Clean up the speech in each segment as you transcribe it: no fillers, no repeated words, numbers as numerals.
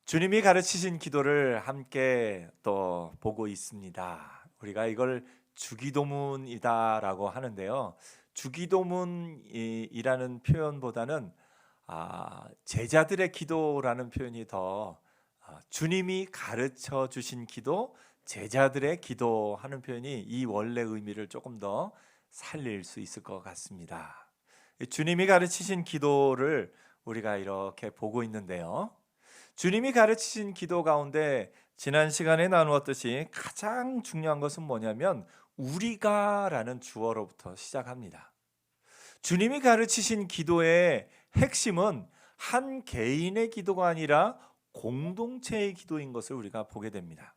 주님이 가르치신 기도를 함께 또 보고 있습니다. 우리가 이걸 주기도문이다라고 하는데요. 주기도문이라는 표현보다는 제자들의 기도라는 표현이 더 주님이 가르쳐 주신 기도, 제자들의 기도하는 표현이 이 원래 의미를 조금 더 살릴 수 있을 것 같습니다. 주님이 가르치신 기도를 우리가 이렇게 보고 있는데요. 주님이 가르치신 기도 가운데 지난 시간에 나누었듯이 가장 중요한 것은 뭐냐면 우리가라는 주어로부터 시작합니다. 주님이 가르치신 기도의 핵심은 한 개인의 기도가 아니라 공동체의 기도인 것을 우리가 보게 됩니다.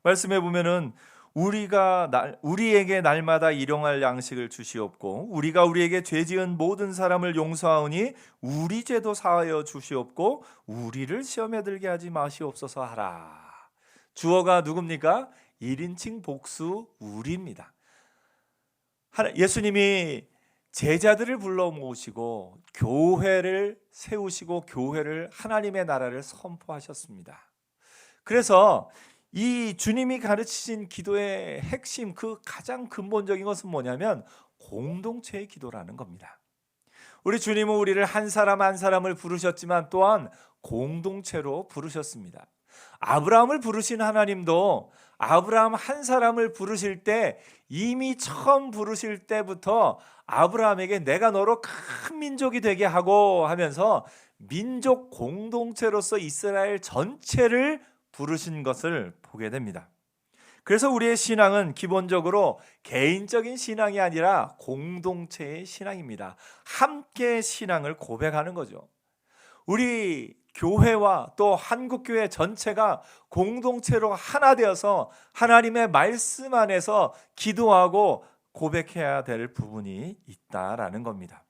말씀해 보면은 우리에게 날마다 일용할 양식을 주시옵고 우리가 우리에게 죄 지은 모든 사람을 용서하오니 우리 죄도 사하여 주시옵고 우리를 시험에 들게 하지 마시옵소서 하라. 주어가 누굽니까? 1인칭 복수 우리입니다. 예수님이 제자들을 불러 모으시고 교회를 세우시고 교회를 하나님의 나라를 선포하셨습니다. 그래서 이 주님이 가르치신 기도의 핵심, 그 가장 근본적인 것은 뭐냐면 공동체의 기도라는 겁니다. 우리 주님은 우리를 한 사람 한 사람을 부르셨지만 또한 공동체로 부르셨습니다. 아브라함을 부르신 하나님도 아브라함 한 사람을 부르실 때 이미 처음 부르실 때부터 아브라함에게 내가 너로 큰 민족이 되게 하고 하면서 민족 공동체로서 이스라엘 전체를 부르신 것을 보게 됩니다. 그래서 우리의 신앙은 기본적으로 개인적인 신앙이 아니라 공동체의 신앙입니다. 함께 신앙을 고백하는 거죠. 우리 교회와 또 한국교회 전체가 공동체로 하나 되어서 하나님의 말씀 안에서 기도하고 고백해야 될 부분이 있다라는 겁니다.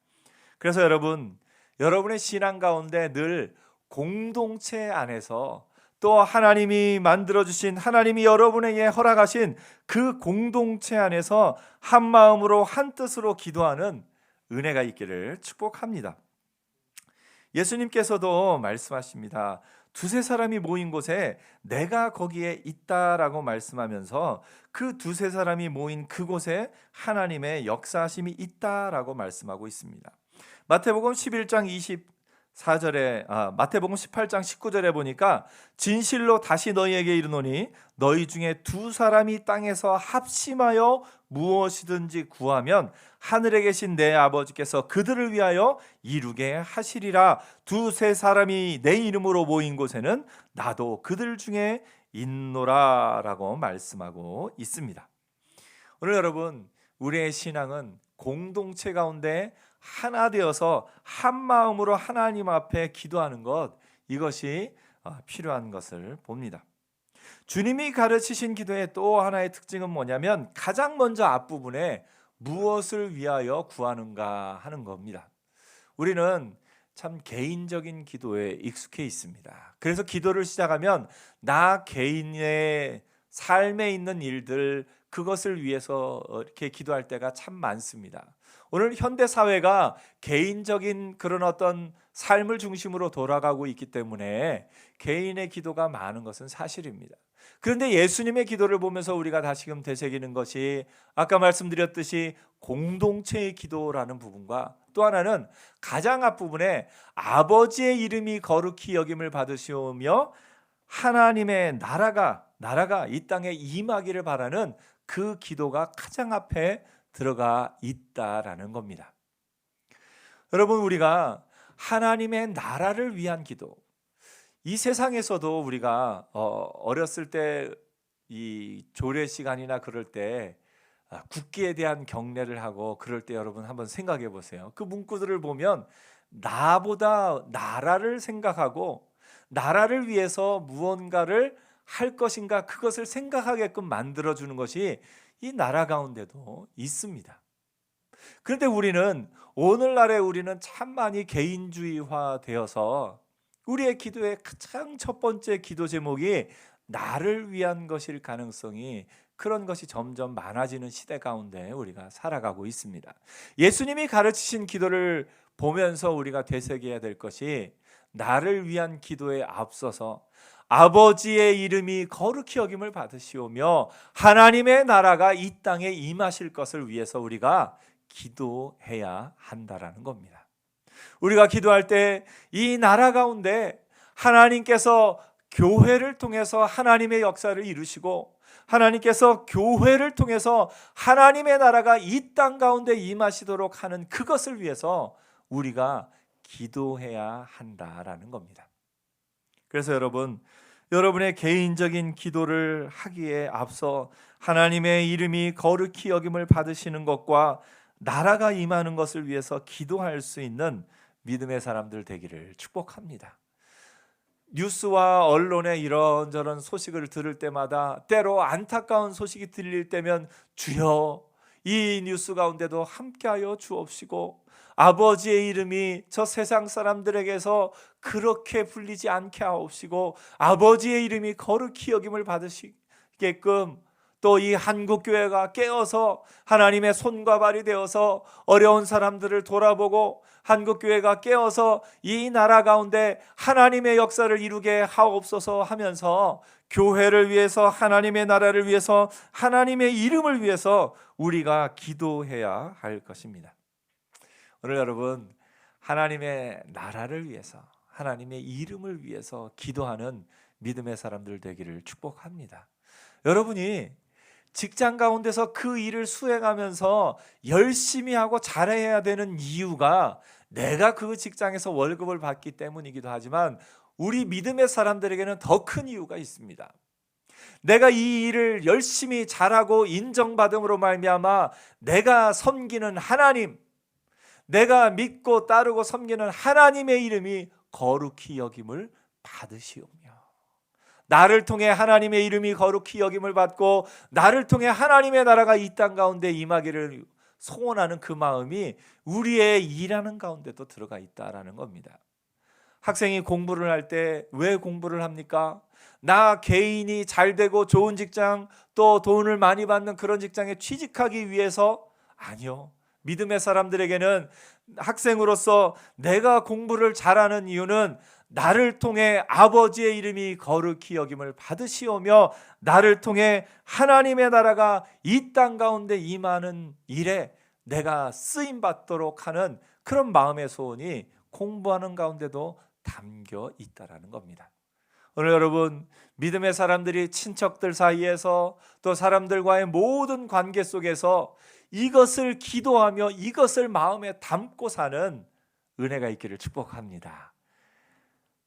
그래서 여러분의 신앙 가운데 늘 공동체 안에서 또 하나님이 만들어주신 하나님이 여러분에게 허락하신 그 공동체 안에서 한 마음으로 한 뜻으로 기도하는 은혜가 있기를 축복합니다. 예수님께서도 말씀하십니다. 두세 사람이 모인 곳에 내가 거기에 있다라고 말씀하면서 그 두세 사람이 모인 그곳에 하나님의 역사하심이 있다라고 말씀하고 있습니다. 마태복음 11장 24절에 마태복음 18장 19절에 보니까 진실로 다시 너희에게 이르노니 너희 중에 두 사람이 땅에서 합심하여 무엇이든지 구하면 하늘에 계신 내 아버지께서 그들을 위하여 이루게 하시리라. 두세 사람이 내 이름으로 모인 곳에는 나도 그들 중에 있노라라고 말씀하고 있습니다. 오늘 여러분, 우리의 신앙은 공동체 가운데 하나 되어서 한 마음으로 하나님 앞에 기도하는 것, 이것이 필요한 것을 봅니다. 주님이 가르치신 기도의 또 하나의 특징은 뭐냐면 가장 먼저 앞부분에 무엇을 위하여 구하는가 하는 겁니다. 우리는 참 개인적인 기도에 익숙해 있습니다. 그래서 기도를 시작하면 나 개인의 삶에 있는 일들, 그것을 위해서 이렇게 기도할 때가 참 많습니다. 오늘 현대 사회가 개인적인 그런 어떤 삶을 중심으로 돌아가고 있기 때문에 개인의 기도가 많은 것은 사실입니다. 그런데 예수님의 기도를 보면서 우리가 다시금 되새기는 것이 아까 말씀드렸듯이 공동체의 기도라는 부분과 또 하나는 가장 앞부분에 아버지의 이름이 거룩히 여김을 받으시오며 하나님의 나라가 이 땅에 임하기를 바라는 그 기도가 가장 앞에 들어가 있다라는 겁니다. 여러분, 우리가 하나님의 나라를 위한 기도, 이 세상에서도 우리가 어렸을 때 이 조례 시간이나 그럴 때 국기에 대한 경례를 하고 그럴 때 여러분 한번 생각해 보세요. 그 문구들을 보면 나보다 나라를 생각하고 나라를 위해서 무언가를 할 것인가 그것을 생각하게끔 만들어주는 것이 이 나라 가운데도 있습니다. 그런데 오늘날에 우리는 참 많이 개인주의화 되어서 우리의 기도의 가장 첫 번째 기도 제목이 나를 위한 것일 가능성이, 그런 것이 점점 많아지는 시대 가운데 우리가 살아가고 있습니다. 예수님이 가르치신 기도를 보면서 우리가 되새겨야 될 것이 나를 위한 기도에 앞서서 아버지의 이름이 거룩히 여김을 받으시오며 하나님의 나라가 이 땅에 임하실 것을 위해서 우리가 기도해야 한다라는 겁니다. 우리가 기도할 때 이 나라 가운데 하나님께서 교회를 통해서 하나님의 역사를 이루시고 하나님께서 교회를 통해서 하나님의 나라가 이 땅 가운데 임하시도록 하는 그것을 위해서 우리가 기도해야 한다라는 겁니다. 그래서 여러분의 개인적인 기도를 하기에 앞서 하나님의 이름이 거룩히 여김을 받으시는 것과 나라가 임하는 것을 위해서 기도할 수 있는 믿음의 사람들 되기를 축복합니다. 뉴스와 언론의 이런저런 소식을 들을 때마다 때로 안타까운 소식이 들릴 때면 주여 이 뉴스 가운데도 함께하여 주옵시고 아버지의 이름이 저 세상 사람들에게서 그렇게 불리지 않게 하옵시고 아버지의 이름이 거룩히 여김을 받으시게끔 또 이 한국교회가 깨어서 하나님의 손과 발이 되어서 어려운 사람들을 돌아보고 한국교회가 깨어서 이 나라 가운데 하나님의 역사를 이루게 하옵소서 하면서 교회를 위해서 하나님의 나라를 위해서 하나님의 이름을 위해서 우리가 기도해야 할 것입니다. 오늘 여러분 하나님의 나라를 위해서 하나님의 이름을 위해서 기도하는 믿음의 사람들 되기를 축복합니다. 여러분이 직장 가운데서 그 일을 수행하면서 열심히 하고 잘해야 되는 이유가 내가 그 직장에서 월급을 받기 때문이기도 하지만 우리 믿음의 사람들에게는 더 큰 이유가 있습니다. 내가 이 일을 열심히 잘하고 인정받음으로 말미암아 내가 섬기는 하나님, 내가 믿고 따르고 섬기는 하나님의 이름이 거룩히 여김을 받으시오며 나를 통해 하나님의 이름이 거룩히 여김을 받고 나를 통해 하나님의 나라가 이 땅 가운데 임하기를 소원하는 그 마음이 우리의 일하는 가운데도 들어가 있다라는 겁니다. 학생이 공부를 할 때 왜 공부를 합니까? 나 개인이 잘 되고 좋은 직장 또 돈을 많이 받는 그런 직장에 취직하기 위해서? 아니요. 믿음의 사람들에게는 학생으로서 내가 공부를 잘하는 이유는 나를 통해 아버지의 이름이 거룩히 여김을 받으시오며 나를 통해 하나님의 나라가 이 땅 가운데 임하는 일에 내가 쓰임받도록 하는 그런 마음의 소원이 공부하는 가운데도 담겨 있다라는 겁니다. 오늘 여러분 믿음의 사람들이 친척들 사이에서 또 사람들과의 모든 관계 속에서 이것을 기도하며 이것을 마음에 담고 사는 은혜가 있기를 축복합니다.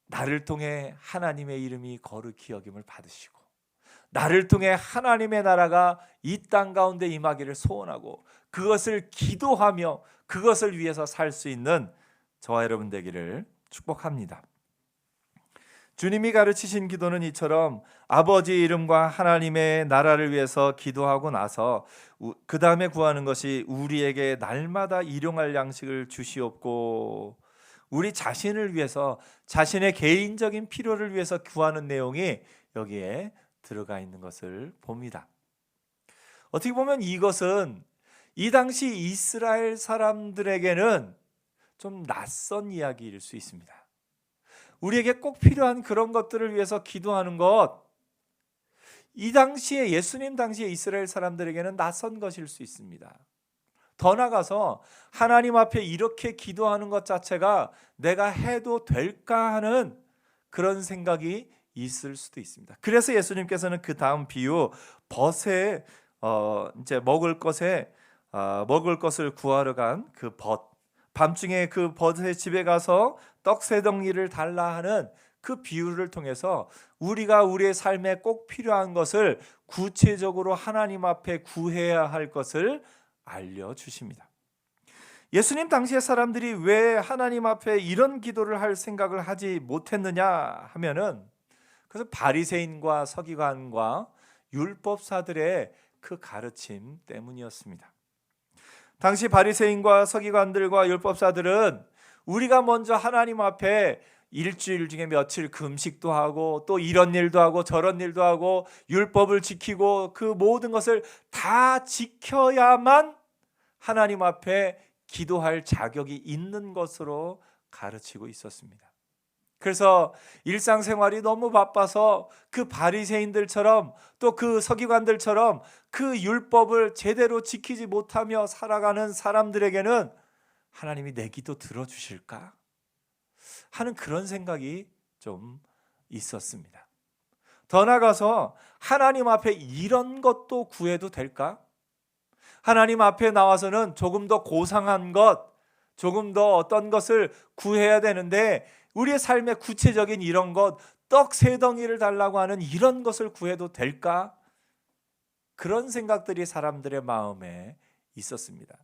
나를 통해 하나님의 이름이 거룩히 여김을 받으시고 나를 통해 하나님의 나라가 이 땅 가운데 임하기를 소원하고 그것을 기도하며 그것을 위해서 살 수 있는 저와 여러분 되기를 축복합니다. 주님이 가르치신 기도는 이처럼 아버지 이름과 하나님의 나라를 위해서 기도하고 나서 그 다음에 구하는 것이 우리에게 날마다 일용할 양식을 주시옵고 우리 자신을 위해서 자신의 개인적인 필요를 위해서 구하는 내용이 여기에 들어가 있는 것을 봅니다. 어떻게 보면 이것은 이 당시 이스라엘 사람들에게는 좀 낯선 이야기일 수 있습니다. 우리에게 꼭 필요한 그런 것들을 위해서 기도하는 것, 이 당시에 예수님 당시에 이스라엘 사람들에게는 낯선 것일 수 있습니다. 더 나아가서 하나님 앞에 이렇게 기도하는 것 자체가 내가 해도 될까 하는 그런 생각이 있을 수도 있습니다. 그래서 예수님께서는 그 다음 비유 벗에 이제 먹을 것을 구하러 간 그 벗, 밤중에 그 벗의 집에 가서 떡 세 덩이를 달라 하는 그 비유를 통해서 우리가 우리의 삶에 꼭 필요한 것을 구체적으로 하나님 앞에 구해야 할 것을 알려주십니다. 예수님 당시의 사람들이 왜 하나님 앞에 이런 기도를 할 생각을 하지 못했느냐 하면은 그래서 바리새인과 서기관과 율법사들의 그 가르침 때문이었습니다. 당시 바리새인과 서기관들과 율법사들은 우리가 먼저 하나님 앞에 일주일 중에 며칠 금식도 하고 또 이런 일도 하고 저런 일도 하고 율법을 지키고 그 모든 것을 다 지켜야만 하나님 앞에 기도할 자격이 있는 것으로 가르치고 있었습니다. 그래서 일상생활이 너무 바빠서 그 바리새인들처럼 또 그 서기관들처럼 그 율법을 제대로 지키지 못하며 살아가는 사람들에게는 하나님이 내 기도 들어주실까 하는 그런 생각이 좀 있었습니다. 더 나아가서 하나님 앞에 이런 것도 구해도 될까? 하나님 앞에 나와서는 조금 더 고상한 것, 조금 더 어떤 것을 구해야 되는데 우리의 삶의 구체적인 이런 것, 떡 세 덩이를 달라고 하는 이런 것을 구해도 될까? 그런 생각들이 사람들의 마음에 있었습니다.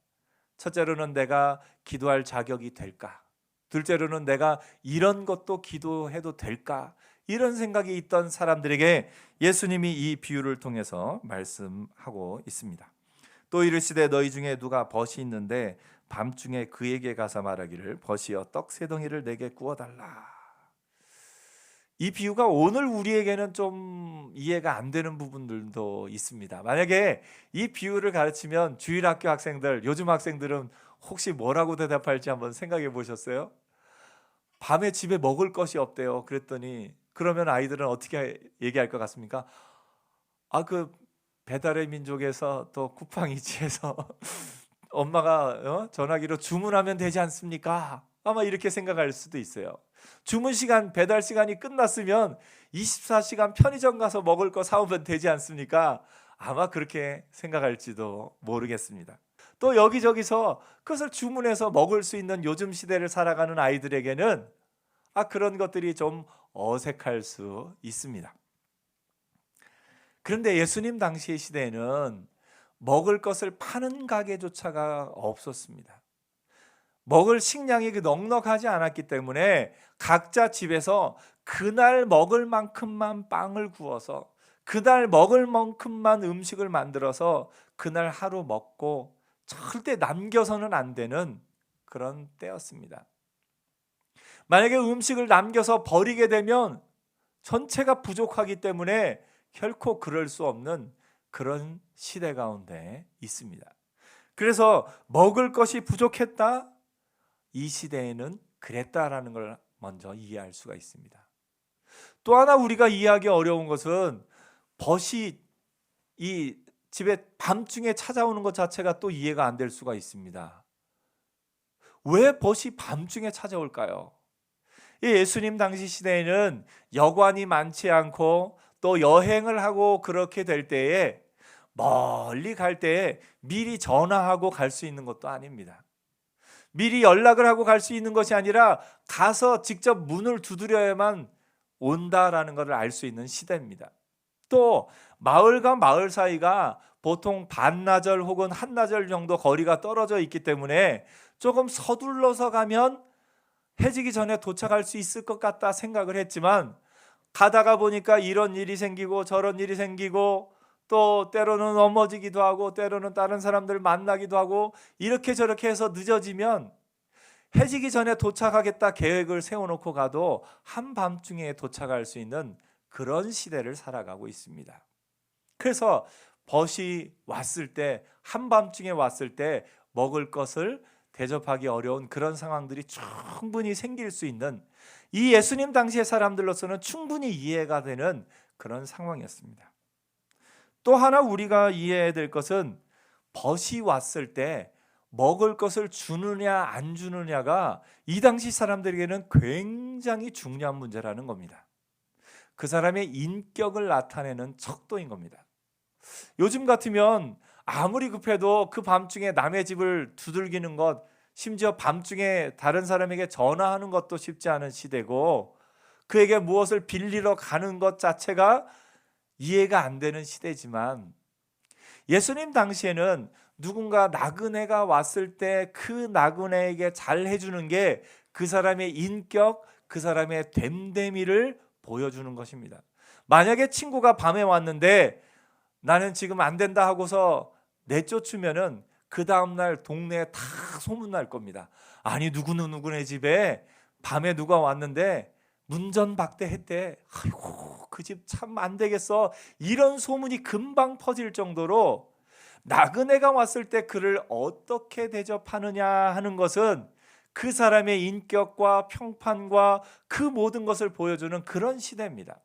첫째로는 내가 기도할 자격이 될까? 둘째로는 내가 이런 것도 기도해도 될까? 이런 생각이 있던 사람들에게 예수님이 이 비유를 통해서 말씀하고 있습니다. 또 이르시되 너희 중에 누가 벗이 있는데 밤중에 그에게 가서 말하기를 벗이여 떡 세 덩이를 내게 구워달라. 이 비유가 오늘 우리에게는 좀 이해가 안 되는 부분들도 있습니다. 만약에 이 비유를 가르치면 주일학교 학생들, 요즘 학생들은 혹시 뭐라고 대답할지 한번 생각해 보셨어요? 밤에 집에 먹을 것이 없대요. 그랬더니 그러면 아이들은 어떻게 얘기할 것 같습니까? 그 배달의 민족에서 또 쿠팡이츠에서 엄마가 전화기로 주문하면 되지 않습니까? 아마 이렇게 생각할 수도 있어요. 주문 시간, 배달 시간이 끝났으면 24시간 편의점 가서 먹을 거 사오면 되지 않습니까? 아마 그렇게 생각할지도 모르겠습니다. 또 여기저기서 그것을 주문해서 먹을 수 있는 요즘 시대를 살아가는 아이들에게는 그런 것들이 좀 어색할 수 있습니다. 그런데 예수님 당시의 시대에는 먹을 것을 파는 가게조차가 없었습니다. 먹을 식량이 넉넉하지 않았기 때문에 각자 집에서 그날 먹을 만큼만 빵을 구워서 그날 먹을 만큼만 음식을 만들어서 그날 하루 먹고 절대 남겨서는 안 되는 그런 때였습니다. 만약에 음식을 남겨서 버리게 되면 전체가 부족하기 때문에 결코 그럴 수 없는 그런 시대 가운데 있습니다. 그래서 먹을 것이 부족했다? 이 시대에는 그랬다라는 걸 먼저 이해할 수가 있습니다. 또 하나 우리가 이해하기 어려운 것은 벗이 이 집에 밤중에 찾아오는 것 자체가 또 이해가 안 될 수가 있습니다. 왜 벗이 밤중에 찾아올까요? 예수님 당시 시대에는 여관이 많지 않고 또 여행을 하고 그렇게 될 때에 멀리 갈 때에 미리 전화하고 갈 수 있는 것도 아닙니다. 미리 연락을 하고 갈 수 있는 것이 아니라 가서 직접 문을 두드려야만 온다라는 것을 알 수 있는 시대입니다. 또 마을과 마을 사이가 보통 반나절 혹은 한나절 정도 거리가 떨어져 있기 때문에 조금 서둘러서 가면 해지기 전에 도착할 수 있을 것 같다 생각을 했지만 가다가 보니까 이런 일이 생기고 저런 일이 생기고 또 때로는 넘어지기도 하고 때로는 다른 사람들 만나기도 하고 이렇게 저렇게 해서 늦어지면 해지기 전에 도착하겠다 계획을 세워놓고 가도 한밤중에 도착할 수 있는 그런 시대를 살아가고 있습니다. 그래서 벗이 왔을 때 한밤중에 왔을 때 먹을 것을 대접하기 어려운 그런 상황들이 충분히 생길 수 있는 이 예수님 당시의 사람들로서는 충분히 이해가 되는 그런 상황이었습니다. 또 하나 우리가 이해해야 될 것은 벗이 왔을 때 먹을 것을 주느냐 안 주느냐가 이 당시 사람들에게는 굉장히 중요한 문제라는 겁니다. 그 사람의 인격을 나타내는 척도인 겁니다. 요즘 같으면 아무리 급해도 그 밤중에 남의 집을 두들기는 것, 심지어 밤중에 다른 사람에게 전화하는 것도 쉽지 않은 시대고 그에게 무엇을 빌리러 가는 것 자체가 이해가 안 되는 시대지만 예수님 당시에는 누군가 나그네가 왔을 때 그 나그네에게 잘 해주는 게 그 사람의 인격, 그 사람의 됨됨이를 보여주는 것입니다. 만약에 친구가 밤에 왔는데 나는 지금 안 된다 하고서 내쫓으면은 그 다음날 동네에 다 소문날 겁니다. 아니 누구네 집에 밤에 누가 왔는데 문전박대했대. 아이고 그 집 참 안 되겠어. 이런 소문이 금방 퍼질 정도로 나그네가 왔을 때 그를 어떻게 대접하느냐 하는 것은 그 사람의 인격과 평판과 그 모든 것을 보여주는 그런 시대입니다.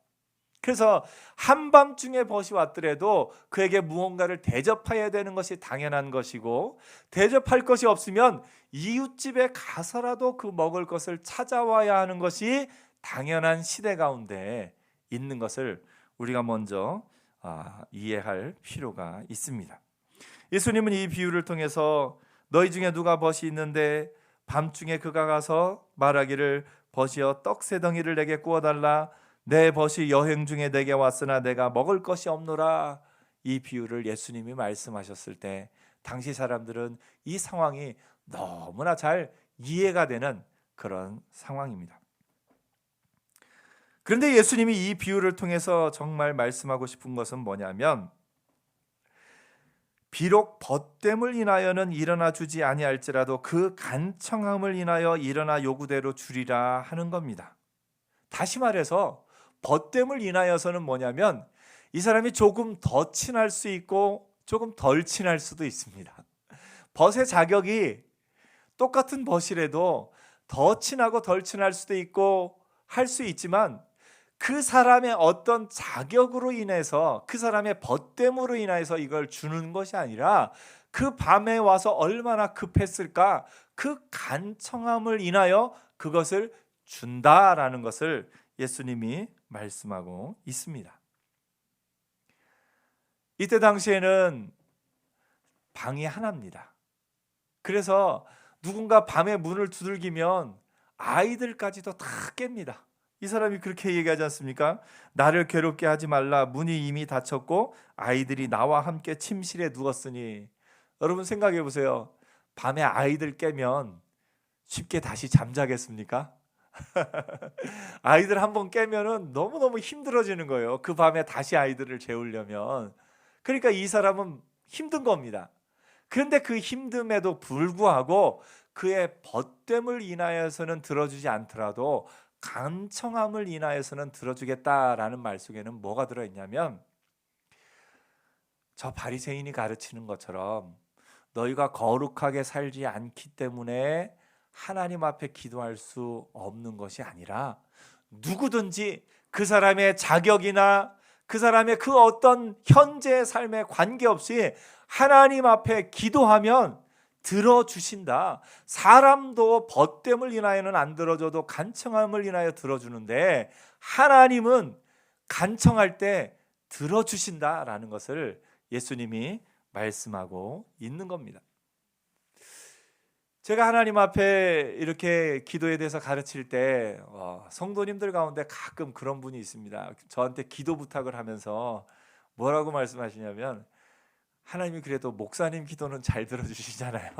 그래서 한밤중에 벗이 왔더라도 그에게 무언가를 대접해야 되는 것이 당연한 것이고, 대접할 것이 없으면 이웃집에 가서라도 그 먹을 것을 찾아와야 하는 것이 당연한 시대 가운데 있는 것을 우리가 먼저 이해할 필요가 있습니다. 예수님은 이 비유를 통해서 너희 중에 누가 벗이 있는데 밤중에 그가 가서 말하기를 벗이여 떡 세 덩이를 내게 구워달라, 내 벗이 여행 중에 내게 왔으나 내가 먹을 것이 없노라. 이 비유를 예수님이 말씀하셨을 때 당시 사람들은 이 상황이 너무나 잘 이해가 되는 그런 상황입니다. 그런데 예수님이 이 비유를 통해서 정말 말씀하고 싶은 것은 뭐냐면, 비록 벗됨을 인하여는 일어나 주지 아니할지라도 그 간청함을 인하여 일어나 요구대로 주리라 하는 겁니다. 다시 말해서 벗됨을 인하여서는 뭐냐면, 이 사람이 조금 더 친할 수 있고 조금 덜 친할 수도 있습니다. 벗의 자격이 똑같은 벗이라도 더 친하고 덜 친할 수도 있고 할 수 있지만, 그 사람의 어떤 자격으로 인해서, 그 사람의 벗됨으로 인해서 이걸 주는 것이 아니라 그 밤에 와서 얼마나 급했을까, 그 간청함을 인하여 그것을 준다라는 것을 예수님이 말씀하고 있습니다. 이때 당시에는 방이 하나입니다. 그래서 누군가 밤에 문을 두들기면 아이들까지도 다 깹니다. 이 사람이 그렇게 얘기하지 않습니까? 나를 괴롭게 하지 말라, 문이 이미 닫혔고 아이들이 나와 함께 침실에 누웠으니. 여러분 생각해 보세요. 밤에 아이들 깨면 쉽게 다시 잠자겠습니까? 아이들 한번 깨면은 너무너무 힘들어지는 거예요. 그 밤에 다시 아이들을 재우려면. 그러니까 이 사람은 힘든 겁니다. 그런데 그 힘듦에도 불구하고 그의 벗됨을 인하여서는 들어주지 않더라도 간청함을 인하여서는 들어주겠다라는 말 속에는 뭐가 들어있냐면, 저 바리새인이 가르치는 것처럼 너희가 거룩하게 살지 않기 때문에 하나님 앞에 기도할 수 없는 것이 아니라, 누구든지 그 사람의 자격이나 그 사람의 그 어떤 현재의 삶에 관계없이 하나님 앞에 기도하면 들어주신다. 사람도 벗됨을 인하여는 안 들어줘도 간청함을 인하여 들어주는데, 하나님은 간청할 때 들어주신다라는 것을 예수님이 말씀하고 있는 겁니다. 제가 하나님 앞에 이렇게 기도에 대해서 가르칠 때 성도님들 가운데 가끔 그런 분이 있습니다. 저한테 기도 부탁을 하면서 뭐라고 말씀하시냐면, 하나님이 그래도 목사님 기도는 잘 들어주시잖아요.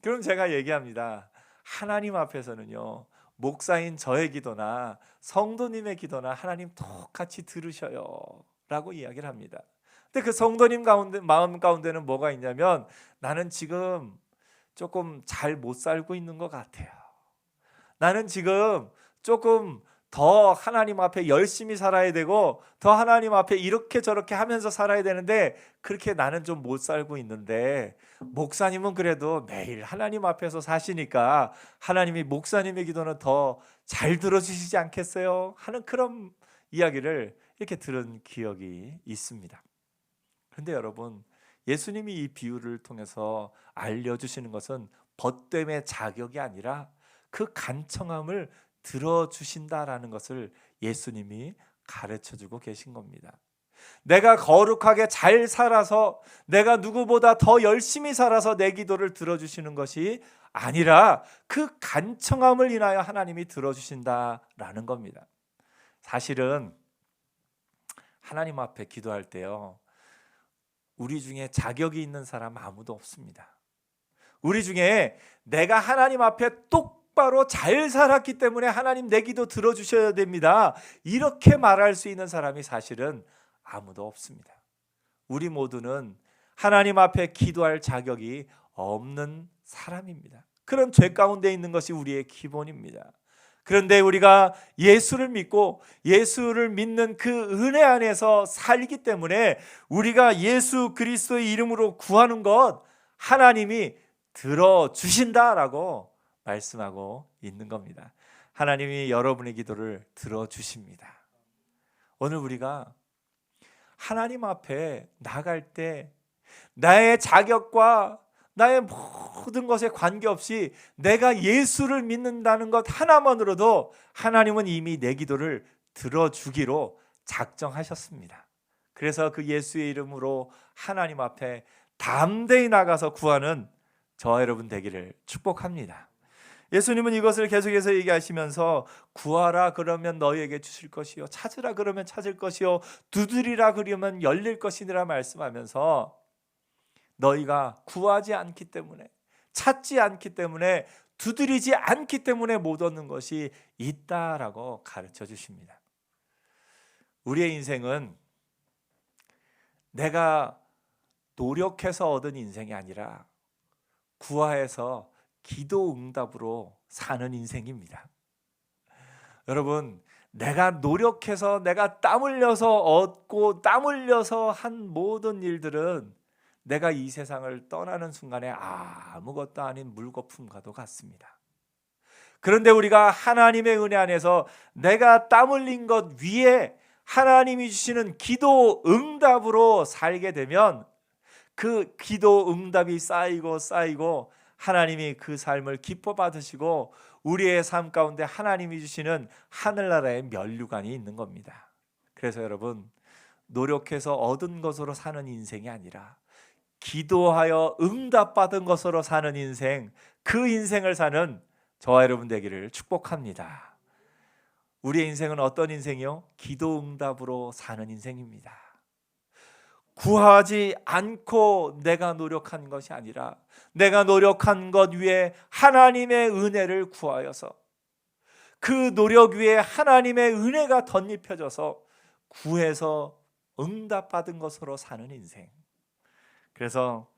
그럼 제가 얘기합니다. 하나님 앞에서는요, 목사인 저의 기도나 성도님의 기도나 하나님 똑같이 들으셔요 라고 이야기를 합니다. 근데 그 성도님 가운데, 마음 가운데는 뭐가 있냐면, 나는 지금 조금 잘 못 살고 있는 것 같아요. 나는 지금 조금 더 하나님 앞에 열심히 살아야 되고, 더 하나님 앞에 이렇게 저렇게 하면서 살아야 되는데 그렇게 나는 좀 못 살고 있는데, 목사님은 그래도 매일 하나님 앞에서 사시니까 하나님이 목사님의 기도는 더 잘 들어주시지 않겠어요? 하는 그런 이야기를 이렇게 들은 기억이 있습니다. 그런데 여러분, 예수님이 이 비유를 통해서 알려주시는 것은 벗됨의 자격이 아니라 그 간청함을 들어주신다라는 것을 예수님이 가르쳐주고 계신 겁니다. 내가 거룩하게 잘 살아서, 내가 누구보다 더 열심히 살아서 내 기도를 들어주시는 것이 아니라 그 간청함을 인하여 하나님이 들어주신다라는 겁니다. 사실은 하나님 앞에 기도할 때요, 우리 중에 자격이 있는 사람 아무도 없습니다. 우리 중에 내가 하나님 앞에 똑바로 잘 살았기 때문에 하나님 내 기도 들어주셔야 됩니다, 이렇게 말할 수 있는 사람이 사실은 아무도 없습니다. 우리 모두는 하나님 앞에 기도할 자격이 없는 사람입니다. 그런 죄 가운데 있는 것이 우리의 기본입니다. 그런데 우리가 예수를 믿고 예수를 믿는 그 은혜 안에서 살기 때문에 우리가 예수 그리스도의 이름으로 구하는 것 하나님이 들어주신다라고 말씀하고 있는 겁니다. 하나님이 여러분의 기도를 들어주십니다. 오늘 우리가 하나님 앞에 나갈 때 나의 자격과 나의 모든 것에 관계없이 내가 예수를 믿는다는 것 하나만으로도 하나님은 이미 내 기도를 들어주기로 작정하셨습니다. 그래서 그 예수의 이름으로 하나님 앞에 담대히 나가서 구하는 저와 여러분 되기를 축복합니다. 예수님은 이것을 계속해서 얘기하시면서 구하라 그러면 너희에게 주실 것이요, 찾으라 그러면 찾을 것이요, 두드리라 그러면 열릴 것이니라 말씀하면서 너희가 구하지 않기 때문에, 찾지 않기 때문에, 두드리지 않기 때문에 못 얻는 것이 있다라고 가르쳐 주십니다. 우리의 인생은 내가 노력해서 얻은 인생이 아니라 구하해서 기도 응답으로 사는 인생입니다. 여러분, 내가 노력해서 내가 땀 흘려서 얻고 땀 흘려서 한 모든 일들은 내가 이 세상을 떠나는 순간에 아무것도 아닌 물거품과도 같습니다. 그런데 우리가 하나님의 은혜 안에서 내가 땀 흘린 것 위에 하나님이 주시는 기도 응답으로 살게 되면 그 기도 응답이 쌓이고 하나님이 그 삶을 기뻐 받으시고 우리의 삶 가운데 하나님이 주시는 하늘나라의 면류관이 있는 겁니다. 그래서 여러분, 노력해서 얻은 것으로 사는 인생이 아니라 기도하여 응답받은 것으로 사는 인생, 그 인생을 사는 저와 여러분 되기를 축복합니다. 우리의 인생은 어떤 인생이요? 기도 응답으로 사는 인생입니다. 구하지 않고 내가 노력한 것이 아니라 내가 노력한 것 위에 하나님의 은혜를 구하여서 그 노력 위에 하나님의 은혜가 덧입혀져서 구해서 응답받은 것으로 사는 인생. 그래서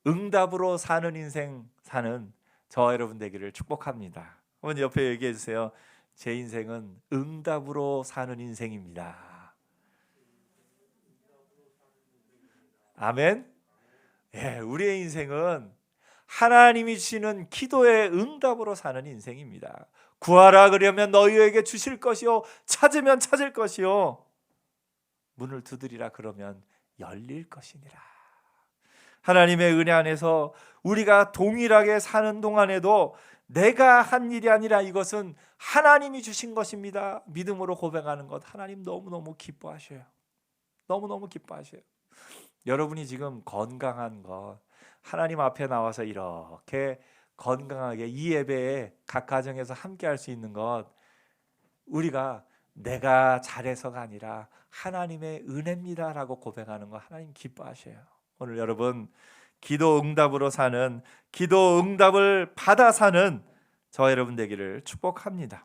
응답으로 사는 인생 사는 저와 여러분 되기를 축복합니다. 한번 옆에 얘기해 주세요. 제 인생은 응답으로 사는 인생입니다. 아멘. 예, 우리의 인생은 하나님이 주시는 기도의 응답으로 사는 인생입니다. 구하라 그러면 너희에게 주실 것이요, 찾으면 찾을 것이요, 문을 두드리라 그러면 열릴 것이니라. 하나님의 은혜 안에서 우리가 동일하게 사는 동안에도 내가 한 일이 아니라 이것은 하나님이 주신 것입니다. 믿음으로 고백하는 것 하나님 너무너무 기뻐하셔요. 너무너무 기뻐하셔요. 여러분이 지금 건강한 것, 하나님 앞에 나와서 이렇게 건강하게 이 예배에 각 가정에서 함께 할 수 있는 것, 우리가 내가 잘해서가 아니라 하나님의 은혜입니다라고 고백하는 거 하나님 기뻐하셔요. 오늘 여러분, 기도 응답으로 사는, 기도 응답을 받아 사는 저와 여러분 되기를 축복합니다.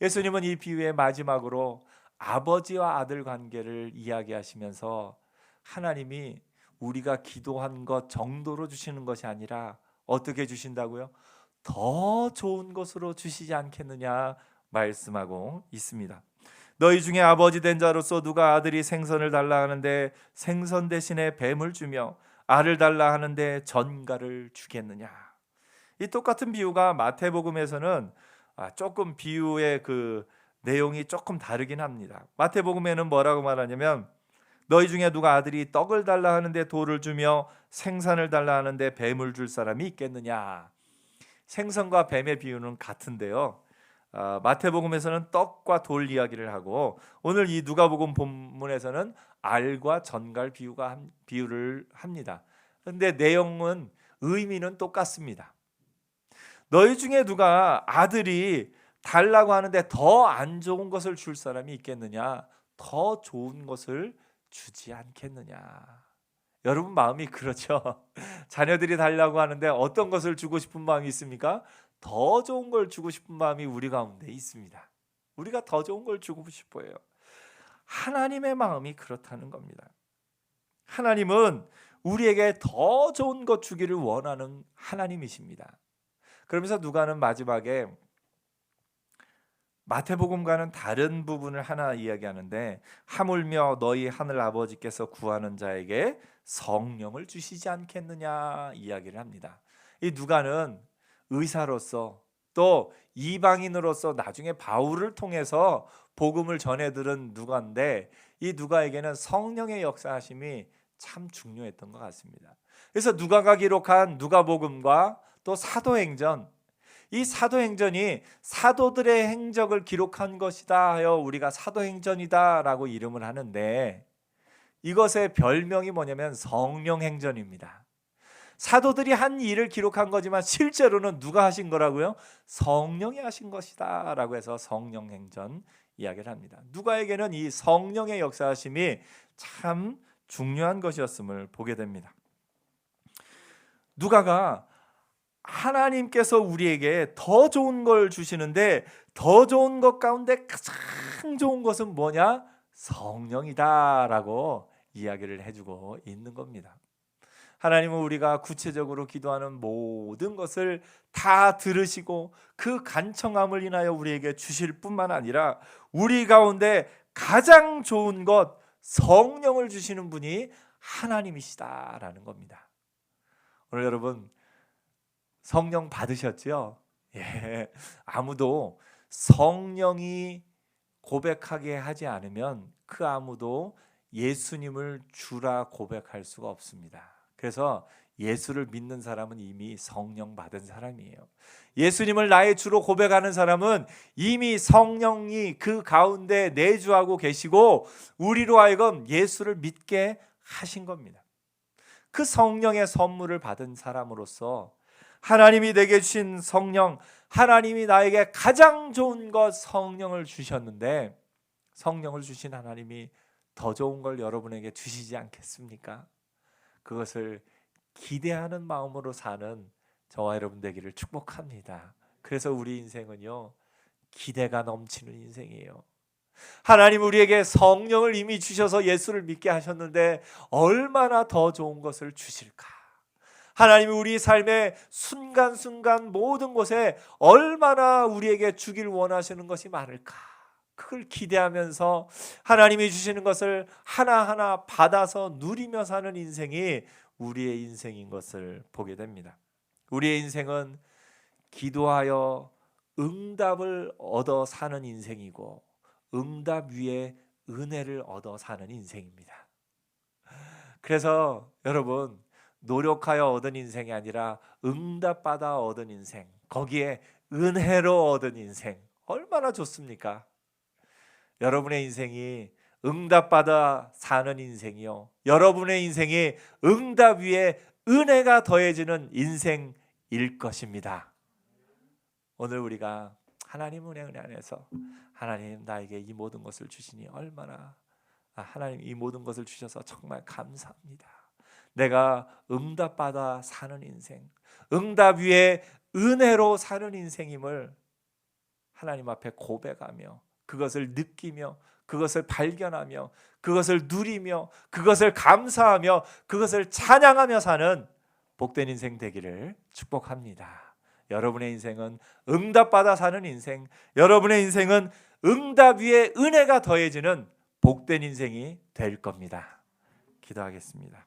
예수님은 이 비유의 마지막으로 아버지와 아들 관계를 이야기하시면서 하나님이 우리가 기도한 것 정도로 주시는 것이 아니라 어떻게 주신다고요? 더 좋은 것으로 주시지 않겠느냐 말씀하고 있습니다. 너희 중에 아버지 된 자로서 누가 아들이 생선을 달라 하는데 생선 대신에 뱀을 주며 알을 달라 하는데 전갈을 주겠느냐. 이 똑같은 비유가 마태복음에서는 조금 비유의 그 내용이 조금 다르긴 합니다. 마태복음에는 뭐라고 말하냐면 너희 중에 누가 아들이 떡을 달라 하는데 돌을 주며 생선을 달라 하는데 뱀을 줄 사람이 있겠느냐. 생선과 뱀의 비유는 같은데요, 마태복음에서는 떡과 돌 이야기를 하고 오늘 이 누가복음 본문에서는 알과 전갈 비유를 합니다. 그런데 내용은, 의미는 똑같습니다. 너희 중에 누가 아들이 달라고 하는데 더 안 좋은 것을 줄 사람이 있겠느냐, 더 좋은 것을 주지 않겠느냐. 여러분 마음이 그렇죠? 자녀들이 달라고 하는데 어떤 것을 주고 싶은 마음이 있습니까? 더 좋은 걸 주고 싶은 마음이 우리 가운데 있습니다. 우리가 더 좋은 걸 주고 싶어요. 하나님의 마음이 그렇다는 겁니다. 하나님은 우리에게 더 좋은 것 주기를 원하는 하나님이십니다. 그러면서 누가는 마지막에 마태복음과는 다른 부분을 하나 이야기하는데 하물며 너희 하늘 아버지께서 구하는 자에게 성령을 주시지 않겠느냐 이야기를 합니다. 이 누가는 의사로서 또 이방인으로서 나중에 바울을 통해서 복음을 전해 들은 누가인데, 이 누가에게는 성령의 역사하심이 참 중요했던 것 같습니다. 그래서 누가가 기록한 누가복음과 또 사도행전, 이 사도행전이 사도들의 행적을 기록한 것이다 하여 우리가 사도행전이다라고 이름을 하는데, 이것의 별명이 뭐냐면 성령행전입니다. 사도들이 한 일을 기록한 거지만 실제로는 누가 하신 거라고요? 성령이 하신 것이다 라고 해서 성령행전 이야기를 합니다. 누가에게는 이 성령의 역사하심이 참 중요한 것이었음을 보게 됩니다. 누가가 하나님께서 우리에게 더 좋은 걸 주시는데, 더 좋은 것 가운데 가장 좋은 것은 뭐냐? 성령이다 라고 이야기를 해주고 있는 겁니다. 하나님은 우리가 구체적으로 기도하는 모든 것을 다 들으시고 그 간청함을 인하여 우리에게 주실 뿐만 아니라 우리 가운데 가장 좋은 것, 성령을 주시는 분이 하나님이시다라는 겁니다. 오늘 여러분 성령 받으셨죠? 예. 아무도 성령이 고백하게 하지 않으면 그 아무도 예수님을 주라 고백할 수가 없습니다. 그래서 예수를 믿는 사람은 이미 성령 받은 사람이에요. 예수님을 나의 주로 고백하는 사람은 이미 성령이 그 가운데 내주하고 계시고 우리로 하여금 예수를 믿게 하신 겁니다. 그 성령의 선물을 받은 사람으로서 하나님이 내게 주신 성령, 하나님이 나에게 가장 좋은 것 성령을 주셨는데, 성령을 주신 하나님이 더 좋은 걸 여러분에게 주시지 않겠습니까? 그것을 기대하는 마음으로 사는 저와 여러분 되기를 축복합니다. 그래서 우리 인생은요, 기대가 넘치는 인생이에요. 하나님 우리에게 성령을 이미 주셔서 예수를 믿게 하셨는데 얼마나 더 좋은 것을 주실까? 하나님이 우리 삶의 순간순간 모든 곳에 얼마나 우리에게 주길 원하시는 것이 많을까? 그걸 기대하면서 하나님이 주시는 것을 하나하나 받아서 누리며 사는 인생이 우리의 인생인 것을 보게 됩니다. 우리의 인생은 기도하여 응답을 얻어 사는 인생이고 응답 위에 은혜를 얻어 사는 인생입니다. 그래서 여러분, 노력하여 얻은 인생이 아니라 응답받아 얻은 인생, 거기에 은혜로 얻은 인생, 얼마나 좋습니까? 여러분의 인생이 응답받아 사는 인생이요, 여러분의 인생이 응답 위에 은혜가 더해지는 인생일 것입니다. 오늘 우리가 하나님 은혜 안에서 하나님 나에게 이 모든 것을 주시니 얼마나, 하나님 이 모든 것을 주셔서 정말 감사합니다. 내가 응답받아 사는 인생, 응답 위에 은혜로 사는 인생임을 하나님 앞에 고백하며 그것을 느끼며 그것을 발견하며 그것을 누리며 그것을 감사하며 그것을 찬양하며 사는 복된 인생 되기를 축복합니다. 여러분의 인생은 응답받아 사는 인생, 여러분의 인생은 응답 위에 은혜가 더해지는 복된 인생이 될 겁니다. 기도하겠습니다.